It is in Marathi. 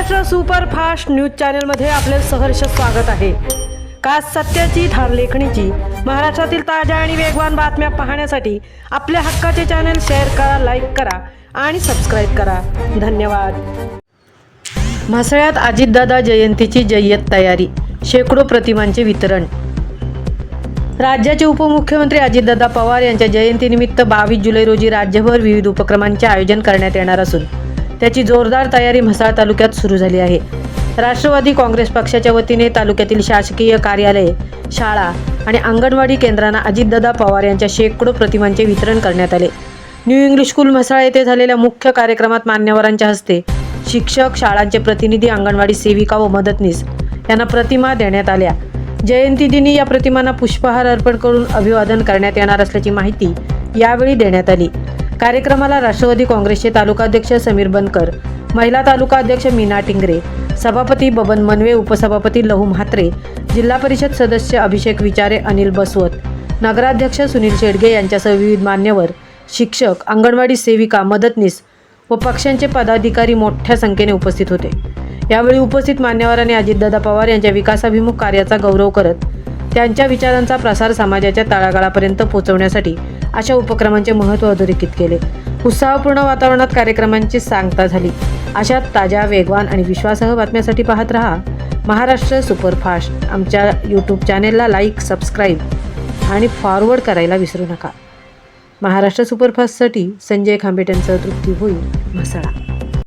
महाराष्ट्र सुपरफास्ट न्यूज चॅनलमध्ये आपले सहर्ष स्वागत आहे। खास सत्याची ठार लेखणीची महाराष्ट्रातील ताज्या आणि वेगवान बातम्या पाहण्यासाठी आपल्या हक्काचे चॅनल शेअर करा, लाईक करा आणि सबस्क्राईब करा। धन्यवाद। म्हसळ्यात अजितदादा जयंतीची जय्यत तयारी, शेकडो प्रतिमांचे वितरण। राज्याचे उपमुख्यमंत्री अजितदादा पवार यांच्या जयंतीनिमित्त 22 जुलै रोजी राज्यभर विविध उपक्रमांचे आयोजन करण्यात येणार असून त्याची जोरदार तयारी म्हसळा तालुक्यात सुरू झाली आहे। राष्ट्रवादी काँग्रेस पक्षाच्या वतीने तालुक्यातील शासकीय कार्यालये, शाळा आणि अंगणवाडी केंद्रांना अजितदादा पवार यांच्या शेकडो प्रतिमांचे वितरण करण्यात आले। न्यू इंग्लिश स्कूल म्हसळा येथे झालेल्या मुख्य कार्यक्रमात मान्यवरांच्या हस्ते शिक्षक, शाळांचे प्रतिनिधी, अंगणवाडी सेविका व मदतनीस यांना प्रतिमा देण्यात आल्या। जयंती दिनी या प्रतिमांना पुष्पहार अर्पण करून अभिवादन करण्यात येणार असल्याची माहिती यावेळी देण्यात आली। कार्यक्रमाला राष्ट्रवादी काँग्रेसचे तालुकाध्यक्ष समीर बनकर, महिला तालुका अध्यक्ष मीना टिंगरे, सभापती बबन मनवे, उपसभापती लहू म्हात्रे, जिल्हा परिषद सदस्य अभिषेक विचारे, अनिल बसवत, नगराध्यक्ष सुनील शेडगे यांच्यासह विविध मान्यवर, शिक्षक, अंगणवाडी सेविका, मदतनीस व पक्षांचे पदाधिकारी मोठ्या संख्येने उपस्थित होते। यावेळी उपस्थित मान्यवरांनी अजितदादा पवार यांच्या विकासाभिमुख कार्याचा गौरव करत त्यांच्या विचारांचा प्रसार समाजाच्या तळागाळापर्यंत पोहोचवण्यासाठी अशा उपक्रमांचे महत्त्व अधोरेखित केले। उत्साहपूर्ण वातावरणात कार्यक्रमांची सांगता झाली। अशा ताज्या, वेगवान आणि विश्वासार्ह बातम्यांसाठी पाहत रहा महाराष्ट्र सुपरफास्ट। आमच्या यूट्यूब चॅनेलला लाईक, सबस्क्राईब आणि फॉरवर्ड करायला विसरू नका। महाराष्ट्र सुपरफास्टसाठी संजय खांबेटयांसह तृप्ती होईल, म्हसळा।